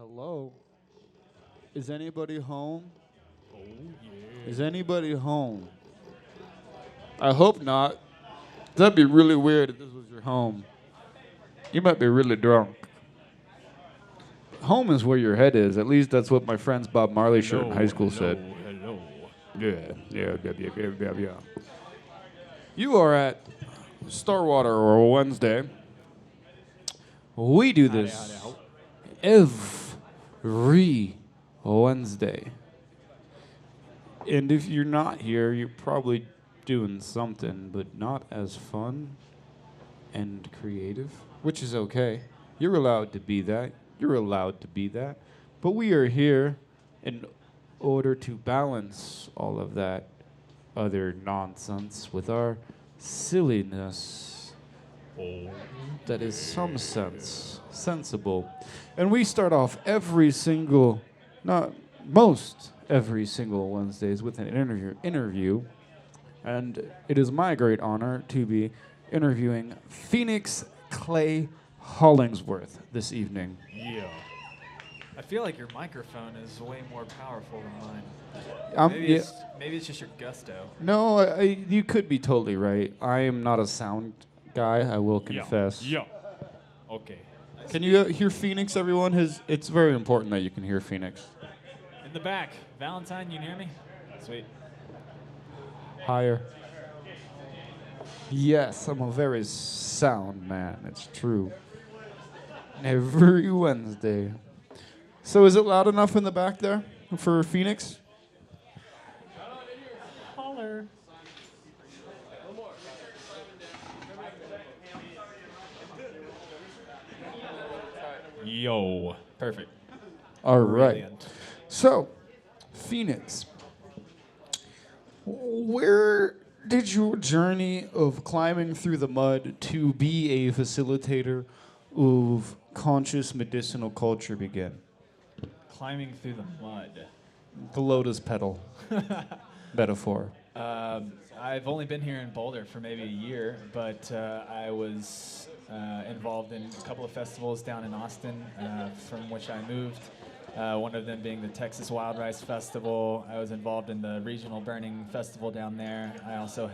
Hello? Is anybody home? Oh, yeah. Is anybody home? I hope not. That'd be really weird if this was your home. You might be really drunk. Home is where your head is. At least that's what my friend's Bob Marley shirt in high school said. Hello. Yeah. You are at StarWater or Wednesday. We do this every Wednesday. And if you're not here, you're probably doing something, but not as fun and creative, which is okay. You're allowed to be that. You're allowed to be that. But we are here in order to balance all of that other nonsense with our silliness that is some sense sensible. And we start off most every single Wednesdays with an interview. And it is my great honor to be interviewing Phoenix Clay Hollingsworth this evening. Yeah. I feel like your microphone is way more powerful than mine. Maybe it's just your gusto. No, you could be totally right. I am not a sound guy, I will confess. Yeah. Okay. Can you hear Phoenix, everyone? It's very important that you can hear Phoenix. In the back. Valentine, you can hear me? Sweet. Higher. Yes, I'm a very sound man. It's true. Every Wednesday. So is it loud enough in the back there for Phoenix? Holler. Yo. Perfect. All right. Brilliant. So, Phoenix, where did your journey of climbing through the mud to be a facilitator of conscious medicinal culture begin? Climbing through the mud. The lotus petal metaphor. I've only been here in Boulder for maybe a year, but I was involved in a couple of festivals down in Austin, from which I moved. One of them being the Texas Wild Rice Festival. I was involved in the regional burning festival down there. I also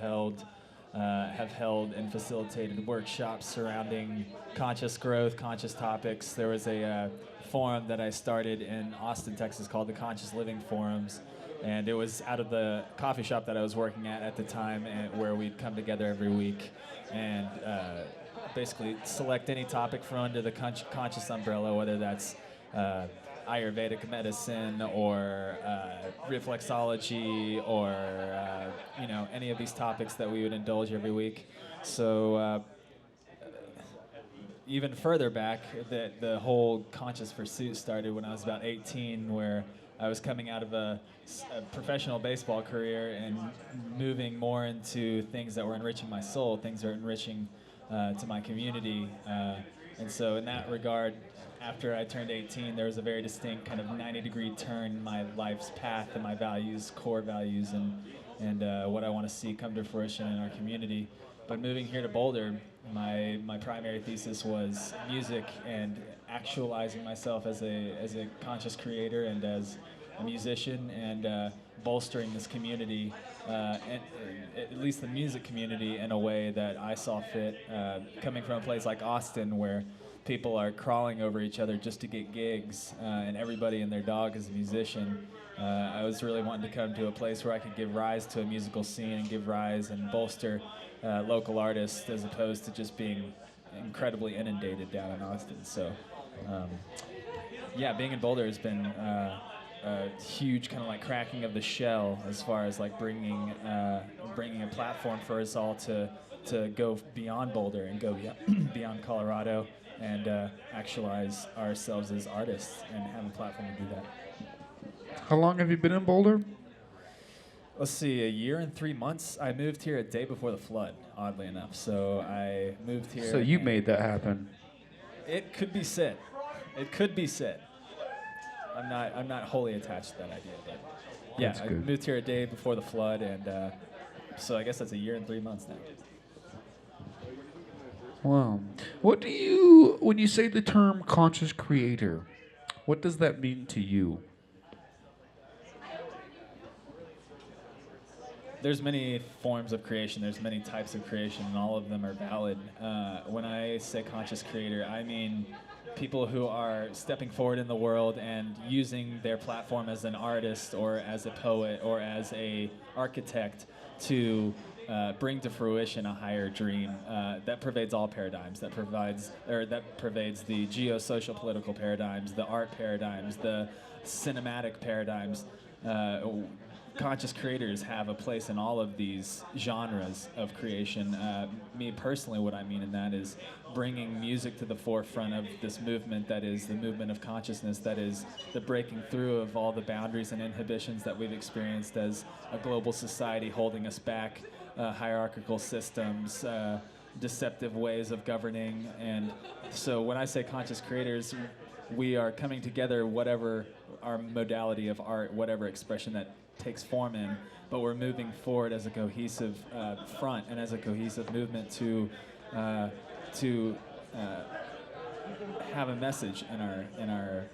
have held and facilitated workshops surrounding conscious growth, conscious topics. There was a forum that I started in Austin, Texas called the Conscious Living Forums. And it was out of the coffee shop that I was working at the time, and where we'd come together every week and basically select any topic from under the conscious umbrella, whether that's Ayurvedic medicine or reflexology or any of these topics that we would indulge every week. So even further back, the whole conscious pursuit started when I was about 18, where I was coming out of a professional baseball career and moving more into things that were enriching my soul, things that were enriching to my community. And so in that regard, after I turned 18, there was a very distinct kind of 90-degree turn in my life's path and my values, core values, and what I want to see come to fruition in our community. But moving here to Boulder, my primary thesis was music and actualizing myself as a conscious creator and as a musician, and bolstering this community, and at least the music community, in a way that I saw fit, coming from a place like Austin, where people are crawling over each other just to get gigs, and everybody and their dog is a musician. I was really wanting to come to a place where I could give rise to a musical scene and give rise and bolster local artists, as opposed to just being incredibly inundated down in Austin. So, being in Boulder has been a huge kind of like cracking of the shell, as far as like bringing a platform for us all to go beyond Boulder and go beyond Colorado, and actualize ourselves as artists and have a platform to do that. How long have you been in Boulder? Let's see, a year and 3 months. I moved here a day before the flood, oddly enough. So I moved here. So you made that happen. It could be said. It could be said. I'm not wholly attached to that idea, but yeah, That's I good. moved here a day before the flood, and so I guess that's a year and 3 months now. Wow. What do you, when you say the term conscious creator, What does that mean to you? There's many forms of creation, there's many types of creation, and all of them are valid. When I say conscious creator, I mean people who are stepping forward in the world and using their platform as an artist or as a poet or as a architect to bring to fruition a higher dream that pervades all paradigms, that pervades the geo-social political paradigms, the art paradigms, the cinematic paradigms. Conscious creators have a place in all of these genres of creation. Me personally, what I mean in that is bringing music to the forefront of this movement that is the movement of consciousness, that is the breaking through of all the boundaries and inhibitions that we've experienced as a global society holding us back, hierarchical systems, deceptive ways of governing. And so when I say conscious creators, we are coming together, whatever our modality of art, whatever expression that takes form in, but we're moving forward as a cohesive front and as a cohesive movement to have a message in our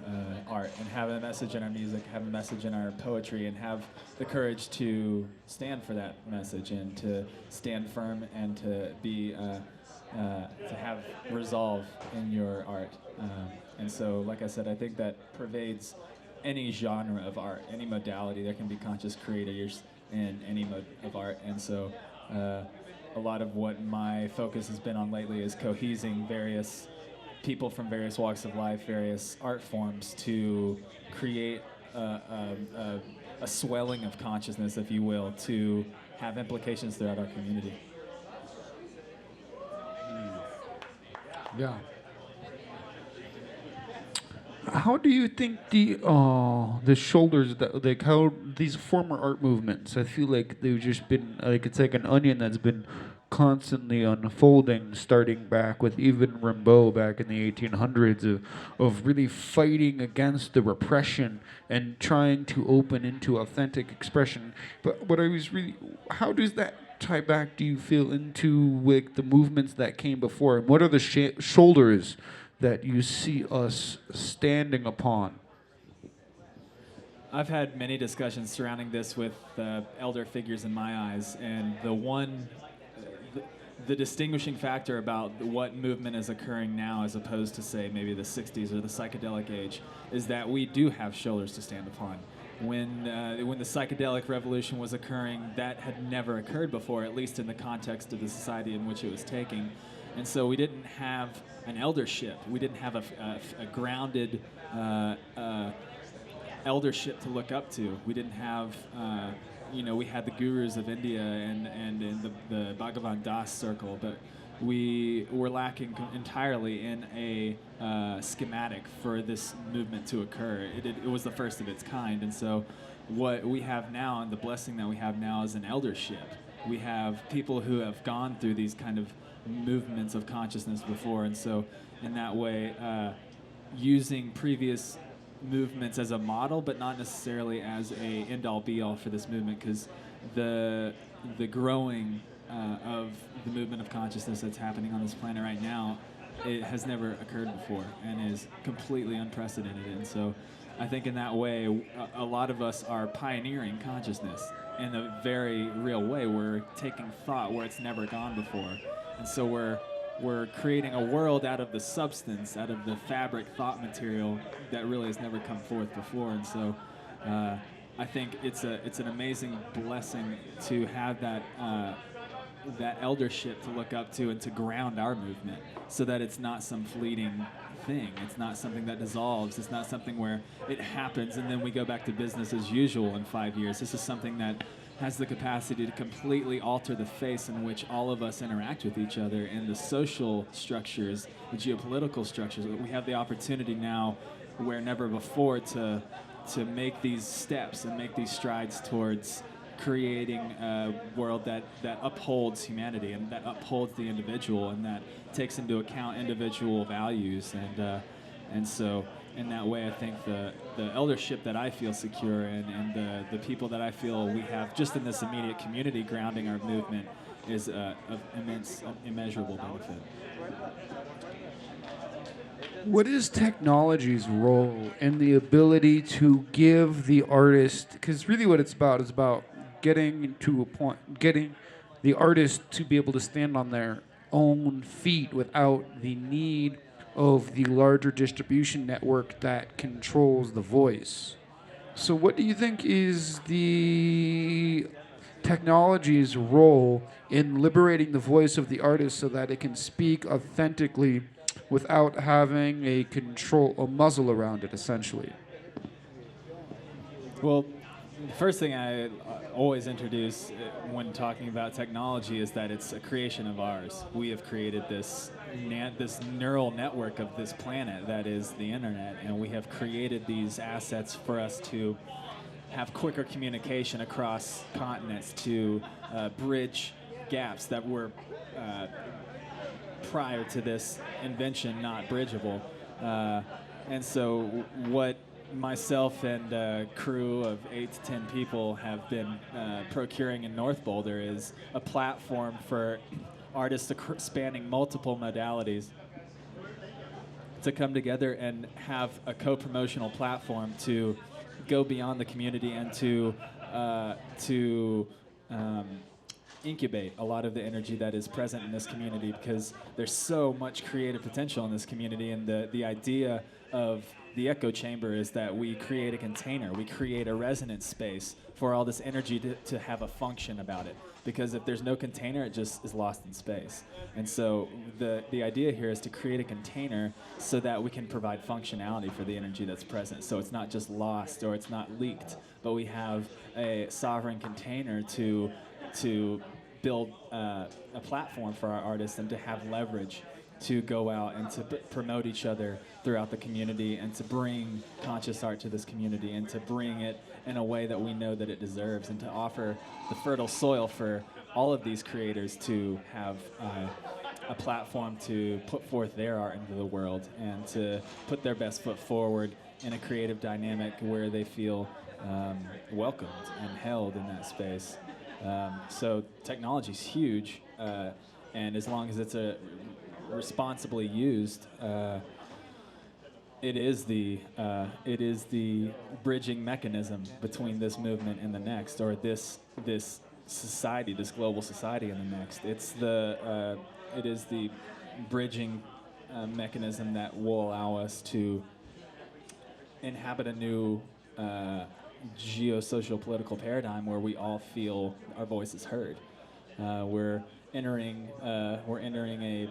art, and have a message in our music, have a message in our poetry, and have the courage to stand for that message and to stand firm and to be to have resolve in your art. And so, like I said, I think that pervades any genre of art, any modality. There can be conscious creators in any mode of art, and so a lot of what my focus has been on lately is cohesing various people from various walks of life, various art forms, to create a swelling of consciousness, if you will, to have implications throughout our community. Yeah. How do you think the shoulders that, like, how these former art movements? I feel like they've just been like, it's like an onion that's been constantly unfolding, starting back with even Rimbaud back in the 1800s of really fighting against the repression and trying to open into authentic expression. But what I was really, how does that tie back, do you feel, into like the movements that came before, and what are the shoulders that you see us standing upon? I've had many discussions surrounding this with elder figures in my eyes, and the distinguishing factor about what movement is occurring now as opposed to, say, maybe the 60s or the psychedelic age, is that we do have shoulders to stand upon. When the psychedelic revolution was occurring, that had never occurred before, at least in the context of the society in which it was taking. And so we didn't have an eldership. We didn't have a grounded eldership to look up to. We didn't have, we had the gurus of India and in the Bhagavan Das circle, but we were lacking entirely in a schematic for this movement to occur. It was the first of its kind, and so what we have now, and the blessing that we have now, is an eldership. We have people who have gone through these kind of movements of consciousness before, and so in that way, using previous movements as a model, but not necessarily as a end-all be-all for this movement, because the growing of the movement of consciousness that's happening on this planet right now, it has never occurred before and is completely unprecedented. And so I think in that way, a lot of us are pioneering consciousness in a very real way. We're taking thought where it's never gone before. And so we're creating a world out of the substance, out of the fabric thought material that really has never come forth before. And so I think it's an amazing blessing to have that eldership to look up to and to ground our movement, so that it's not some fleeting thing. It's not something that dissolves. It's not something where it happens and then we go back to business as usual in 5 years. This is something that has the capacity to completely alter the face in which all of us interact with each other, and the social structures, the geopolitical structures. We have the opportunity now, where never before, to make these steps and make these strides towards creating a world that upholds humanity and that upholds the individual and that takes into account individual values. And so in that way, I think the eldership that I feel secure in, and the people that I feel we have just in this immediate community grounding our movement, is of immense, immeasurable benefit. What is technology's role in the ability to give the artist? Because really, what it's about is about getting to a point, getting the artist to be able to stand on their own feet without the need of the larger distribution network that controls the voice. So, what do you think is the technology's role in liberating the voice of the artist so that it can speak authentically without having a muzzle around it, essentially? Well, the first thing I always introduce when talking about technology is that it's a creation of ours. We have created this neural network of this planet that is the internet, and we have created these assets for us to have quicker communication across continents, to bridge gaps that were prior to this invention not bridgeable. And so what myself and a crew of 8 to 10 people have been procuring in North Boulder is a platform for artists spanning multiple modalities to come together and have a co-promotional platform to go beyond the community and to incubate a lot of the energy that is present in this community, because there's so much creative potential in this community. And the idea of the echo chamber is that we create a container, we create a resonance space for all this energy to have a function about it. Because if there's no container, it just is lost in space. And so the idea here is to create a container so that we can provide functionality for the energy that's present. So it's not just lost or it's not leaked, but we have a sovereign container to build a platform for our artists and to have leverage to go out and to promote each other throughout the community and to bring conscious art to this community and to bring it in a way that we know that it deserves, and to offer the fertile soil for all of these creators to have a platform to put forth their art into the world and to put their best foot forward in a creative dynamic where they feel welcomed and held in that space. So technology is huge, and as long as it's responsibly used, it is the bridging mechanism between this movement and the next, or this society, this global society, and the next. It is the bridging mechanism that will allow us to inhabit a new geosocial political paradigm where we all feel our voices heard. We're entering a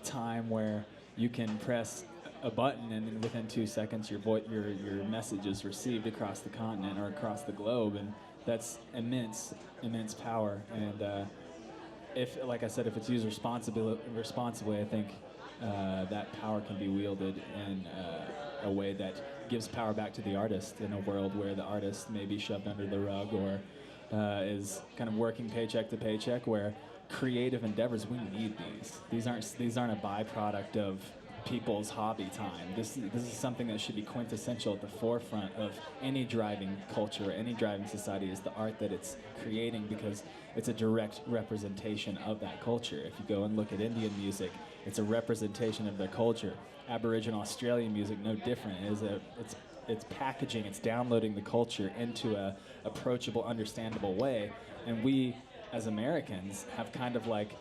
time where you can press a button and within 2 seconds your message is received across the continent or across the globe, and that's immense power. And if, like I said, if it's used responsibly, I think that power can be wielded in a way that gives power back to the artist in a world where the artist may be shoved under the rug or is kind of working paycheck to paycheck, where creative endeavors, we need these. These aren't a byproduct of people's hobby time. This is something that should be quintessential at the forefront of any driving culture, any driving society, is the art that it's creating, because it's a direct representation of that culture. If you go and look at Indian music, it's a representation of their culture. Aboriginal Australian music, no different. It's packaging, it's downloading the culture into a approachable, understandable way. And we, as Americans, have kind of like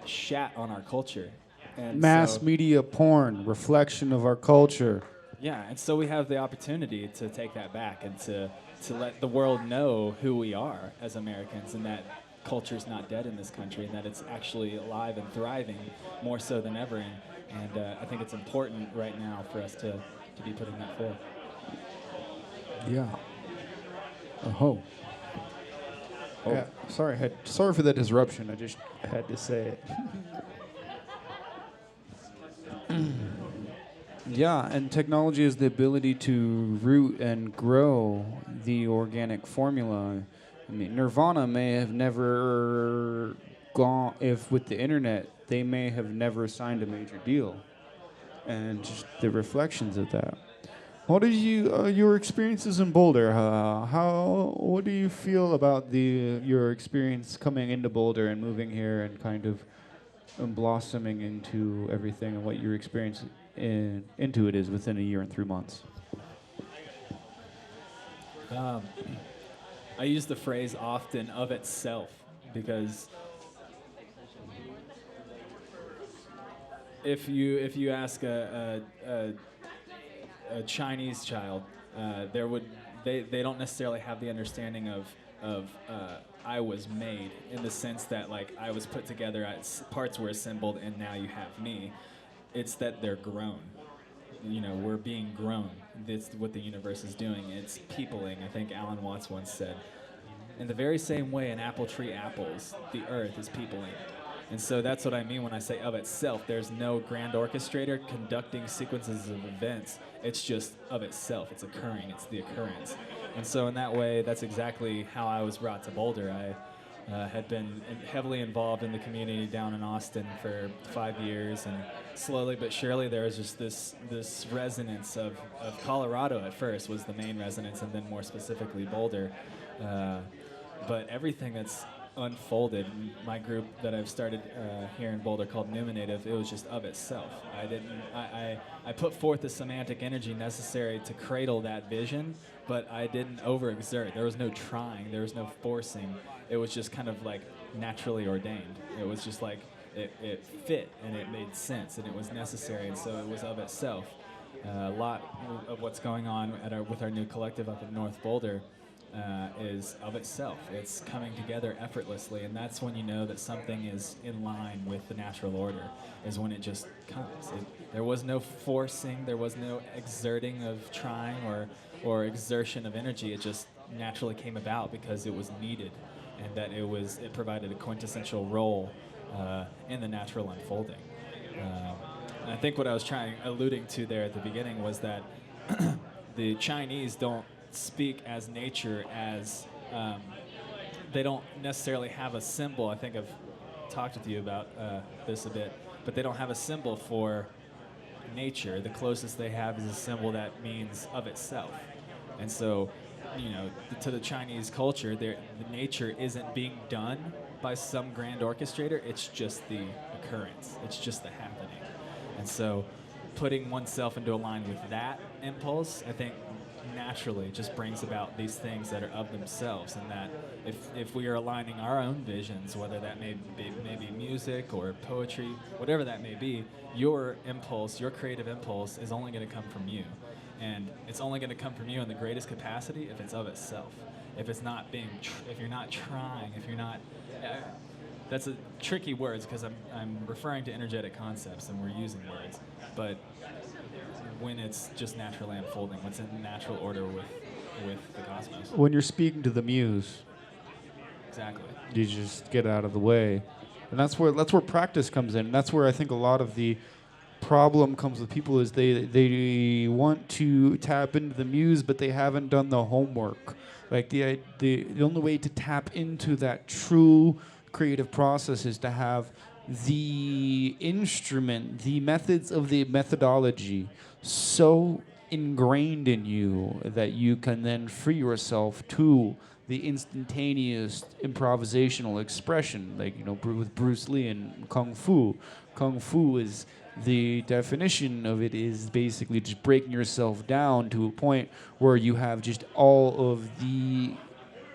shat on our culture. And Mass media porn, reflection of our culture. Yeah, and so we have the opportunity to take that back and to let the world know who we are as Americans, and that culture's not dead in this country, and that it's actually alive and thriving more so than ever. And I think it's important right now for us to be putting that forth. Yeah. Oh. Yeah, sorry for the disruption. I just had to say it. Yeah, and technology is the ability to root and grow the organic formula. I mean, Nirvana may have never gone, if with the internet, they may have never signed a major deal. And just the reflections of that. What did your experiences in Boulder? What do you feel about your experience coming into Boulder and moving here and kind of blossoming into everything, and what your experience into it is within a year and 3 months. I use the phrase often of itself because if you ask a Chinese child, they don't necessarily have the understanding of I was made in the sense that like I was put together, parts were assembled, and now you have me. It's that they're grown. You know, we're being grown. That's what the universe is doing. It's peopling. I think Alan Watts once said, in the very same way an apple tree apples, the earth is peopling. And so that's what I mean when I say of itself. There's no grand orchestrator conducting sequences of events. It's just of itself. It's occurring. It's the occurrence. And so in that way, that's exactly how I was brought to Boulder. I had been heavily involved in the community down in Austin for 5 years, and slowly but surely there was just this resonance of Colorado at first was the main resonance, and then more specifically Boulder. But everything that's unfolded, my group that I've started here in Boulder called Numinative, it was just of itself. I put forth the semantic energy necessary to cradle that vision, but I didn't overexert. There was no trying, there was no forcing. It was just kind of like naturally ordained. It was just like it fit and it made sense and it was necessary, and so it was of itself. A lot of what's going on with our new collective up in North Boulder is of itself. It's coming together effortlessly, and that's when you know that something is in line with the natural order, is when it just comes. There was no forcing, there was no exerting of trying or exertion of energy. It just naturally came about because it was needed, and that it provided a quintessential role in the natural unfolding. And I think what I was alluding to there at the beginning was that the Chinese don't speak as nature as they don't necessarily have a symbol. I think I've talked with you about this a bit, but they don't have a symbol for nature. The closest they have is a symbol that means of itself. And so, you know, to the Chinese culture, the nature isn't being done by some grand orchestrator. It's just the occurrence. It's just the happening. And so putting oneself into a line with that impulse, I think, naturally just brings about these things that are of themselves, and that if we are aligning our own visions, whether that may be music or poetry, whatever that may be, your impulse, your creative impulse is only going to come from you, and it's only going to come from you in the greatest capacity if it's of itself. If it's not if you're not trying, if you're not, that's a tricky words because I'm referring to energetic concepts and we're using words, but when it's just naturally unfolding, what's in natural order with the cosmos. When you're speaking to the muse, exactly, you just get out of the way, and that's where practice comes in. And that's where I think a lot of the problem comes with people is they want to tap into the muse, but they haven't done the homework. Like the only way to tap into that true creative process is to have the instrument, the methods of the methodology so ingrained in you that you can then free yourself to the instantaneous improvisational expression, like, you know, with Bruce Lee and Kung Fu. Kung Fu is the definition of it is basically just breaking yourself down to a point where you have just all of the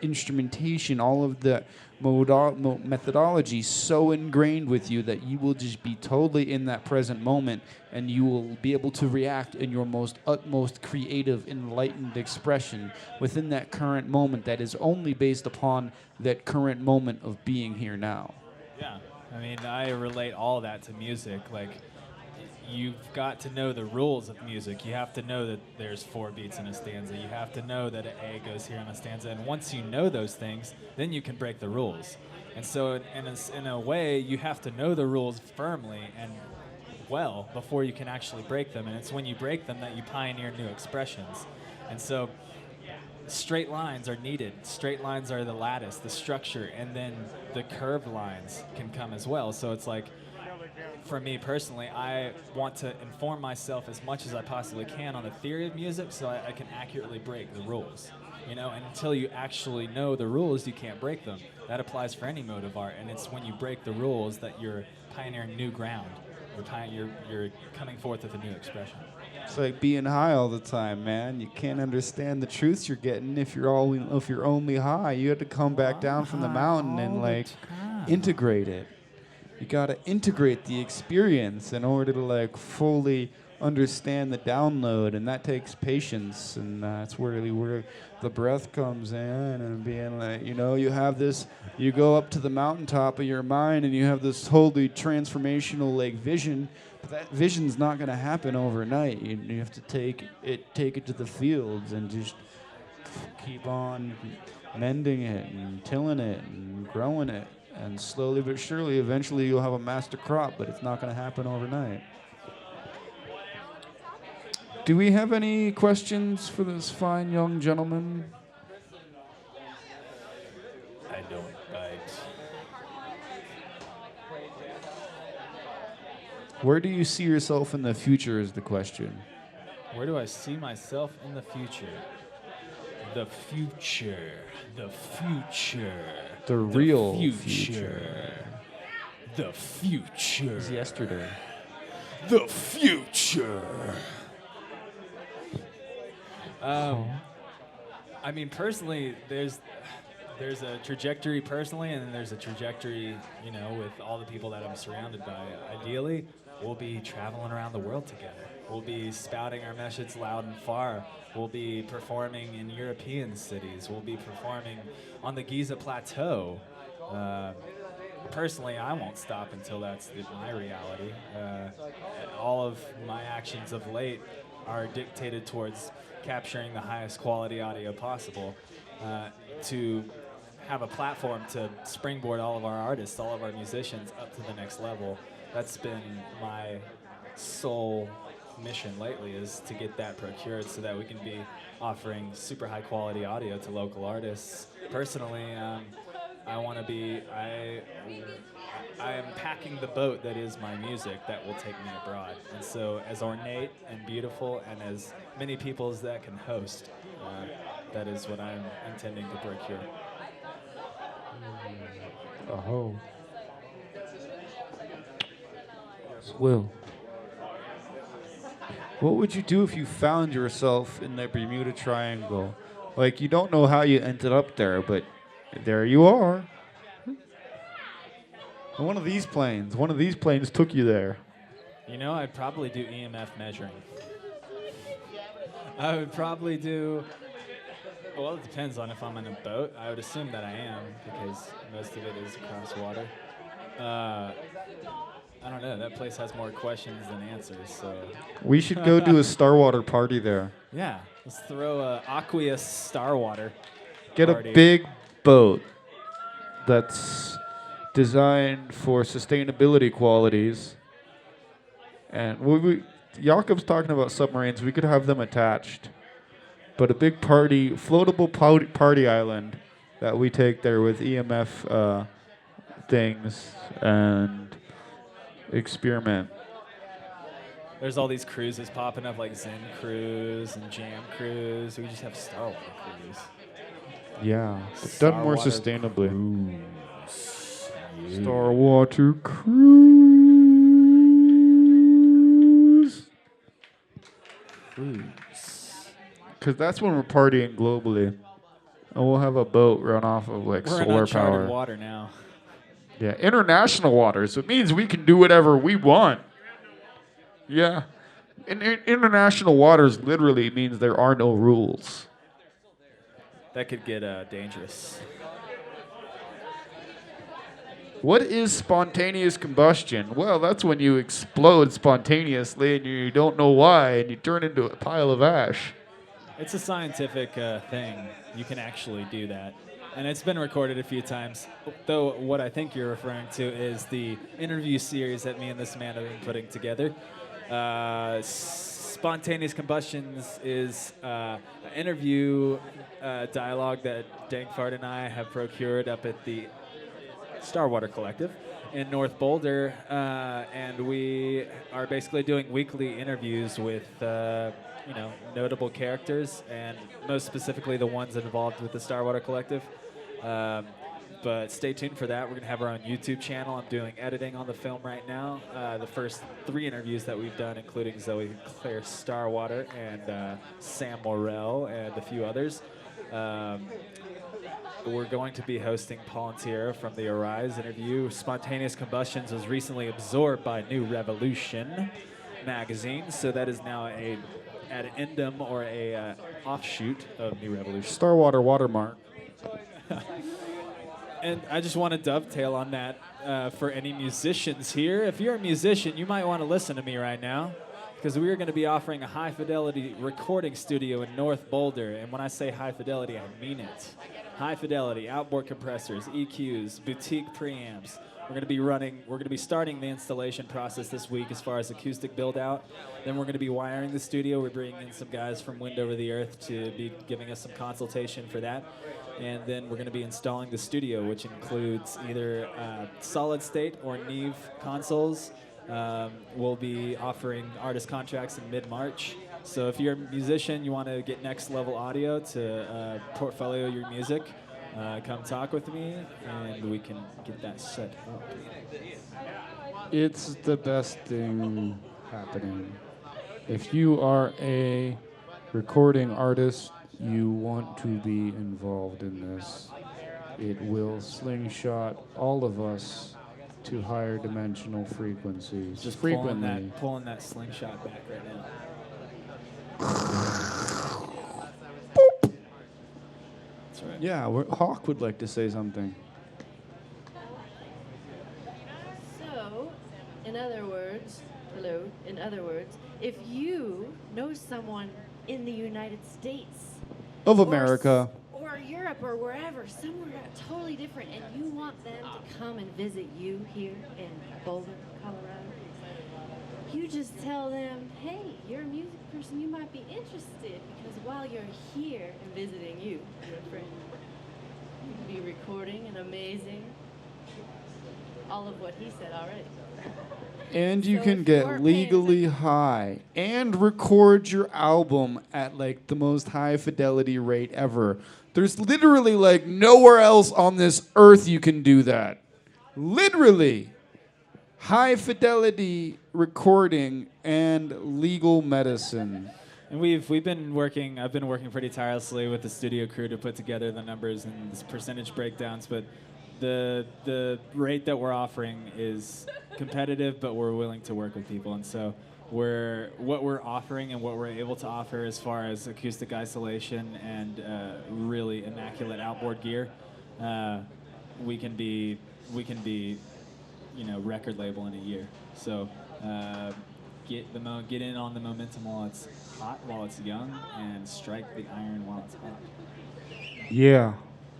instrumentation, all of the methodology so ingrained with you that you will just be totally in that present moment, and you will be able to react in your utmost creative, enlightened expression within that current moment that is only based upon that current moment of being here now. Yeah, I mean, I relate all that to music. Like, you've got to know the rules of music. You have to know that there's 4 beats in a stanza. You have to know that an A goes here in a stanza. And once you know those things, then you can break the rules. And so in a way, you have to know the rules firmly and well before you can actually break them. And it's when you break them that you pioneer new expressions. And so straight lines are needed. Straight lines are the lattice, the structure, and then the curved lines can come as well. So it's like, for me personally, I want to inform myself as much as I possibly can on the theory of music so I can accurately break the rules. You know, and until you actually know the rules, you can't break them. That applies for any mode of art, and it's when you break the rules that you're pioneering new ground. You're coming forth with a new expression. It's like being high all the time, man. You can't understand the truths you're getting if you're only high. You have to come back down from the mountain and like integrate it. You gotta integrate the experience in order to like fully understand the download, and that takes patience, and that's really where the breath comes in, and being like, you know, you have this, you go up to the mountaintop of your mind and you have this totally transformational like vision, but that vision's not gonna happen overnight. You have to take it to the fields and just keep on mending it and tilling it and growing it, and slowly but surely eventually you'll have a master crop, but it's not gonna happen overnight. Do we have any questions for this fine young gentleman? I don't bite. Where do you see yourself in the future is the question. Where do I see myself in the future? The future. The future. The real future. The future. It was yesterday. The future. I mean, personally, there's a trajectory personally, and then there's a trajectory, you know, with all the people that I'm surrounded by. Ideally, we'll be traveling around the world together. We'll be spouting our message loud and far. We'll be performing in European cities. We'll be performing on the Giza Plateau. Personally, I won't stop until that's my reality. All of my actions of late are dictated towards capturing the highest quality audio possible, to have a platform to springboard all of our artists, all of our musicians up to the next level. That's been my sole mission lately, is to get that procured so that we can be offering super high quality audio to local artists. Personally, I want to be, I am packing the boat that is my music that will take me abroad. And so as ornate and beautiful and as many people as that can host, that is what I'm intending to procure. Oh. Will, what would you do if you found yourself in the Bermuda Triangle? Like, you don't know how you ended up there, but there you are. One of these planes took you there. You know, I'd probably do EMF measuring. I would probably do, well, it depends on if I'm in a boat. I would assume that I am, because most of it is across water. I don't know, that place has more questions than answers, so. We should go do a StarWater party there. Yeah, let's throw a Aqueous StarWater Get party. a big boat that's designed for sustainability qualities. And Jakob's talking about submarines. We could have them attached. But a big party, floatable party island that we take there with EMF things and experiment. There's all these cruises popping up, like Zen Cruise and Jam Cruise. We just have StarWater Cruise. Yeah, but done more StarWater sustainably. Cruise. StarWater Cruise. Because that's when we're partying globally. And we'll have a boat run off of like We're in solar uncharted power. water now. Yeah, international waters. So it means we can do whatever we want. Yeah. International waters literally means there are no rules. That could get dangerous. What is spontaneous combustion? Well, that's when you explode spontaneously and you don't know why and you turn into a pile of ash. It's a scientific thing. You can actually do that. And it's been recorded a few times. Though what I think you're referring to is the interview series that me and this man have been putting together. Spontaneous Combustions is an interview dialogue that Dankfart and I have procured up at the StarWater Collective. in North Boulder, and we are basically doing weekly interviews with notable characters, and most specifically the ones involved with the StarWater Collective. But stay tuned for that. We're going to have our own YouTube channel. I'm doing editing on the film right now. The first 3 interviews that we've done, including Zoe Claire StarWater and Sam Morrell and a few others. We're going to be hosting Paul and Tierra from the Arise interview. Spontaneous Combustions was recently absorbed by New Revolution magazine, so that is now an addendum or a offshoot of New Revolution. StarWater watermark. And I just want to dovetail on that for any musicians here. If you're a musician, you might want to listen to me right now, because we are going to be offering a high-fidelity recording studio in North Boulder. And when I say high-fidelity, I mean it. High-fidelity, outboard compressors, EQs, boutique preamps. We're going to be starting the installation process this week as far as acoustic build-out. Then we're going to be wiring the studio. We're bringing in some guys from Wind Over the Earth to be giving us some consultation for that. And then we're going to be installing the studio, which includes either solid-state or Neve consoles. We'll be offering artist contracts in mid-March. So if you're a musician, you want to get next-level audio to portfolio your music, come talk with me, and we can get that set up. It's the best thing happening. If you are a recording artist, you want to be involved in this. It will slingshot all of us to higher dimensional frequencies. Just frequently. pulling that slingshot back right now. That's right. Yeah, Hawk would like to say something. So, in other words, if you know someone in the United States Of or America. or Europe or wherever, somewhere totally different, and you want them to come and visit you here in Boulder, Colorado, you just tell them, hey, you're a music person, you might be interested, because while you're here and visiting you, your friend, you can be recording and amazing all of what he said already. And you So can if get you're legally high and record your album at like the most high fidelity rate ever. There's literally like nowhere else on this earth you can do that. Literally. High fidelity recording and legal medicine. And I've been working pretty tirelessly with the studio crew to put together the numbers and the percentage breakdowns, but the rate that we're offering is competitive, but we're willing to work with people. And so what we're offering and what we're able to offer as far as acoustic isolation and really immaculate outboard gear, we can be record label in a year. So get in on the momentum while it's hot, while it's young, and strike the iron while it's hot. Yeah.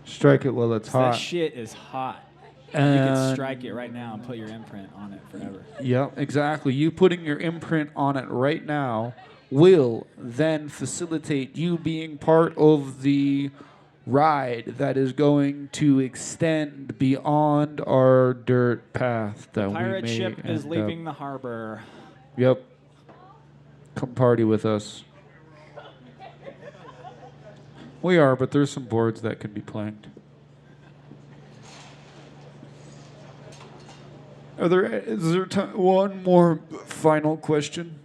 Strike it while it's hot. That shit is hot. You can strike it right now and put your imprint on it forever. Yep, exactly. You putting your imprint on it right now will then facilitate you being part of the ride that is going to extend beyond our dirt path that we may Pirate ship is end leaving up. the harbor. Yep. Come party with us. We are, but there's some boards that can be planked. Is there one more final question?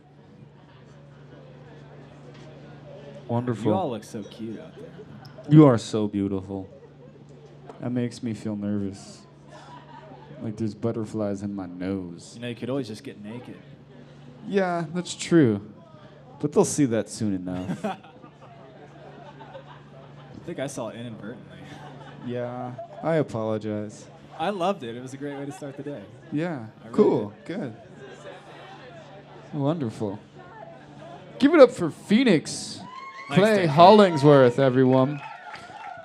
Wonderful. You all look so cute out there. You are so beautiful. That makes me feel nervous. Like there's butterflies in my nose. You could always just get naked. Yeah, that's true. But they'll see that soon enough. I think I saw it inadvertently. Yeah, I apologize. I loved it. It was a great way to start the day. Yeah, I really cool, good. Wonderful. Give it up for Phoenix. Clay Dave. Hollingsworth, everyone.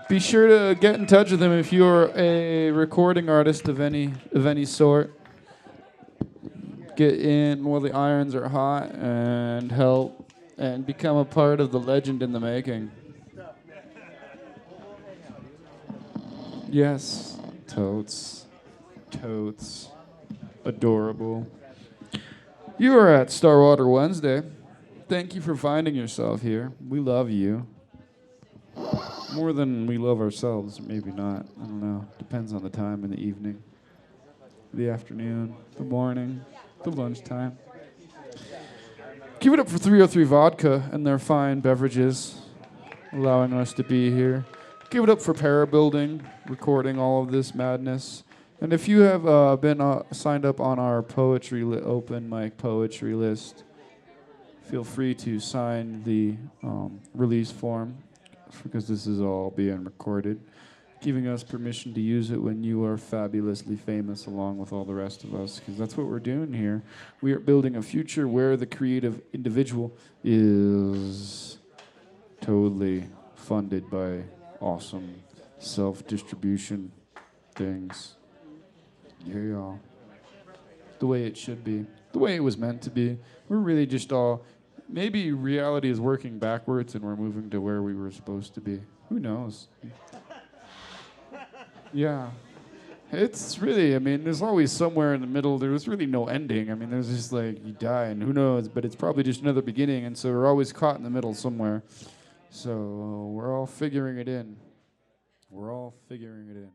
Be sure to get in touch with him if you're a recording artist of any sort. Get in while the irons are hot and help and become a part of the legend in the making. Yes, totes. Adorable. You are at StarWater Wednesday. Thank you for finding yourself here. We love you. More than we love ourselves, maybe not. I don't know. Depends on the time in the evening, the afternoon, the morning, the lunchtime. Give it up for 303 Vodka and their fine beverages, allowing us to be here. Give it up for Parabuilding, recording all of this madness. And if you have been signed up on our open mic poetry list, feel free to sign the release form, because this is all being recorded, giving us permission to use it when you are fabulously famous along with all the rest of us, because that's what we're doing here. We are building a future where the creative individual is totally funded by awesome self-distribution things. Yeah. The way it should be. The way it was meant to be. We're really just all... Maybe reality is working backwards and we're moving to where we were supposed to be. Who knows? Yeah. It's really, I mean, there's always somewhere in the middle. There's really no ending. I mean, there's just like, you die and who knows, but it's probably just another beginning, and so we're always caught in the middle somewhere. So we're all figuring it in. We're all figuring it in.